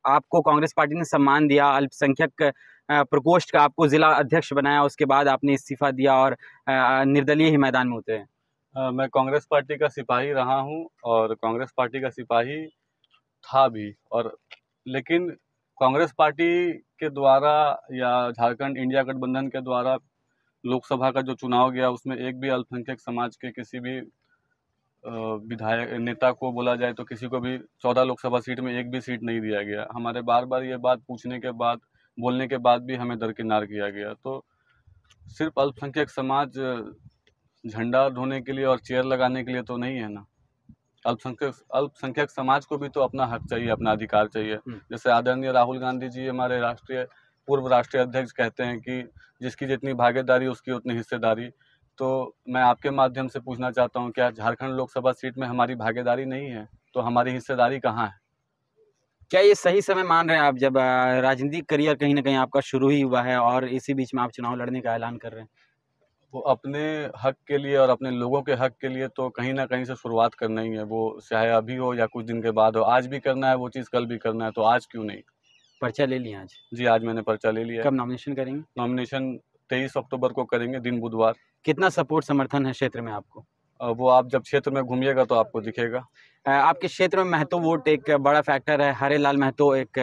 आपको कांग्रेस पार्टी ने सम्मान दिया, अल्पसंख्यक प्रकोष्ठ का आपको जिला अध्यक्ष बनाया, उसके बाद आपने इस्तीफा दिया और निर्दलीय ही मैदान में उतरे। मैं कांग्रेस पार्टी का सिपाही रहा हूं और कांग्रेस पार्टी का सिपाही था भी, और लेकिन कांग्रेस पार्टी के द्वारा या झारखंड इंडिया गठबंधन के द्वारा लोकसभा का जो चुनाव गया उसमें एक भी अल्पसंख्यक समाज के किसी भी विधायक नेता को बोला जाए तो किसी को भी 14 लोकसभा सीट में एक भी सीट नहीं दिया गया। हमारे बार बार ये बात पूछने के बाद, बोलने के बाद भी हमें दरकिनार किया गया। तो सिर्फ अल्पसंख्यक समाज झंडा ढोने के लिए और चेयर लगाने के लिए तो नहीं है ना। अल्पसंख्यक समाज को भी तो अपना हक चाहिए, अपना अधिकार चाहिए। जैसे आदरणीय राहुल गांधी जी हमारे पूर्व राष्ट्रीय अध्यक्ष कहते हैं कि जिसकी जितनी भागीदारी उसकी उतनी हिस्सेदारी। तो मैं आपके माध्यम से पूछना चाहता हूं, क्या झारखंड लोकसभा सीट में हमारी भागीदारी नहीं है तो हमारी हिस्सेदारी कहाँ है? क्या ये सही समय मान रहे हैं आप, जब राजनीतिक करियर कहीं ना कहीं आपका शुरू ही हुआ है और इसी बीच में आप चुनाव लड़ने का ऐलान कर रहे हैं? वो अपने हक के लिए और अपने लोगों के हक के लिए तो कहीं ना कहीं से शुरुआत करना ही है। वो चाहे अभी हो या कुछ दिन के बाद हो, आज भी करना है वो चीज़, कल भी करना है, तो आज क्यों नहीं? पर्चा ले लिया आज? जी, आज मैंने पर्चा ले लिया। कब नॉमिनेशन करेंगे? नॉमिनेशन 23 अक्टूबर को करेंगे, दिन बुधवार। कितना सपोर्ट समर्थन है क्षेत्र में आपको? वो आप जब क्षेत्र में घूमिएगा तो आपको दिखेगा। आपके क्षेत्र में महतो वोट एक बड़ा फैक्टर है, हरेलाल महतो एक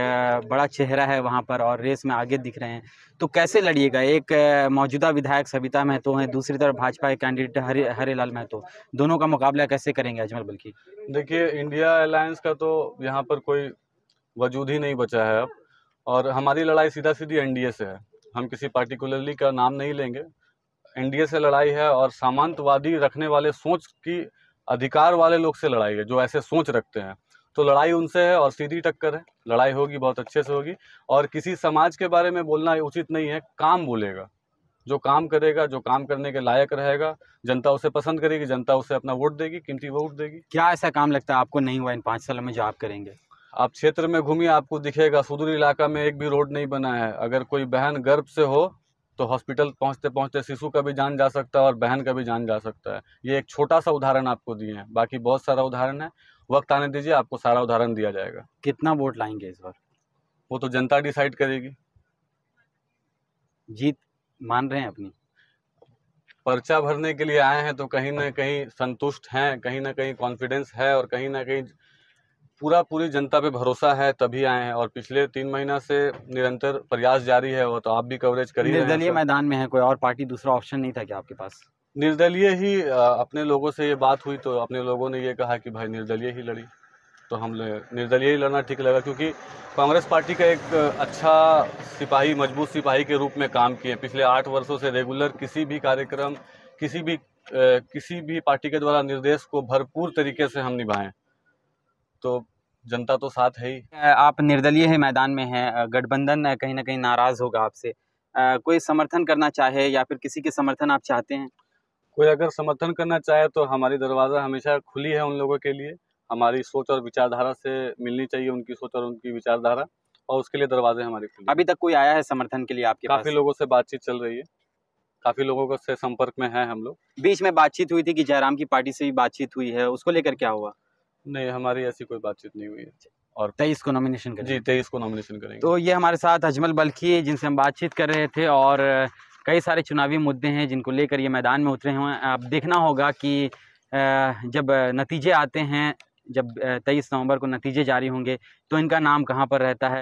बड़ा चेहरा है वहाँ पर और रेस में आगे दिख रहे हैं, तो कैसे लड़िएगा? एक मौजूदा विधायक सविता महतो हैं, दूसरी तरफ भाजपा के कैंडिडेट हरेलाल महतो, दोनों का मुकाबला कैसे करेंगे अजमल बल्की? देखिए, इंडिया अलायंस का तो यहाँ पर कोई वजूद ही नहीं बचा है अब, और हमारी लड़ाई सीधा सीधी एनडीए से है। हम किसी पार्टिकुलरली का नाम नहीं लेंगे, एनडीए से लड़ाई है और सामंतवादी रखने वाले, सोच की अधिकार वाले लोग से लड़ाई है, जो ऐसे सोच रखते हैं। तो लड़ाई उनसे है और सीधी टक्कर है, लड़ाई होगी, बहुत अच्छे से होगी। और किसी समाज के बारे में बोलना उचित नहीं है, काम बोलेगा, जो काम करेगा, जो काम करने के लायक रहेगा, जनता उसे पसंद करेगी, जनता उसे अपना वोट देगी, कीमती वोट देगी। क्या ऐसा काम लगता है आपको नहीं हुआ इन 5 सालों में जो आप करेंगे? आप क्षेत्र में घूमिए, आपको दिखेगा, सुदूर इलाका में एक भी रोड नहीं बना है। अगर कोई बहन गर्भ से हो तो हॉस्पिटल पहुंचते पहुंचते शिशु का भी जान जा सकता है और बहन का भी जान जा सकता है। ये एक छोटा सा उदाहरण आपको दिए हैं, बाकी बहुत सारा उदाहरण है। वक्त आने दीजिए, आपको सारा उदाहरण दिया जाएगा। कितना वोट लाएंगे इस बार? वो तो जनता डिसाइड करेगी। जीत मान रहे हैं अपनी? पर्चा भरने के लिए आए हैं तो कहीं ना कहीं संतुष्ट हैं, कहीं ना कहीं कॉन्फिडेंस है और कहीं ना कहीं पूरी जनता पे भरोसा है, तभी आए हैं। और पिछले 3 महीना से निरंतर प्रयास जारी है, वो तो आप भी कवरेज कर ही रहे हैं। निर्दलीय मैदान में है, कोई और पार्टी, दूसरा ऑप्शन नहीं था क्या आपके पास? निर्दलीय ही अपने लोगों से ये बात हुई तो अपने लोगों ने ये कहा कि भाई निर्दलीय ही लड़ी, तो हम निर्दलीय ही लड़ना ठीक लगा, क्योंकि कांग्रेस पार्टी का एक अच्छा सिपाही, मजबूत सिपाही के रूप में काम किए। पिछले 8 वर्षों से रेगुलर किसी भी कार्यक्रम, किसी भी पार्टी के द्वारा निर्देश को भरपूर तरीके से हम निभाएं, तो जनता तो साथ है ही। आप निर्दलीय है, मैदान में हैं, गठबंधन कहीं ना कहीं नाराज होगा आपसे, कोई समर्थन करना चाहे या फिर किसी के समर्थन आप चाहते हैं? कोई अगर समर्थन करना चाहे तो हमारी दरवाज़ा हमेशा खुली है उन लोगों के लिए। हमारी सोच और विचारधारा से मिलनी चाहिए उनकी सोच और उनकी विचारधारा, और उसके लिए दरवाजे हमारे खुले। अभी तक कोई आया है समर्थन के लिए आपके पास? काफ़ी लोगों से बातचीत चल रही है, काफ़ी लोगों से संपर्क में है हम लोग। बीच में बातचीत हुई थी कि जयराम की पार्टी से भी बातचीत हुई है, उसको लेकर क्या हुआ? नहीं, हमारी ऐसी कोई बातचीत नहीं हुई है। और 23 को नॉमिनेशन करेंगे? जी, 23 को नॉमिनेशन करेंगे। तो ये हमारे साथ अजमल बल्की, जिनसे हम बातचीत कर रहे थे, और कई सारे चुनावी मुद्दे हैं जिनको लेकर ये मैदान में उतरे हुए हैं। अब देखना होगा कि जब नतीजे आते हैं, जब 23 नवंबर को नतीजे जारी होंगे तो इनका नाम कहाँ पर रहता है।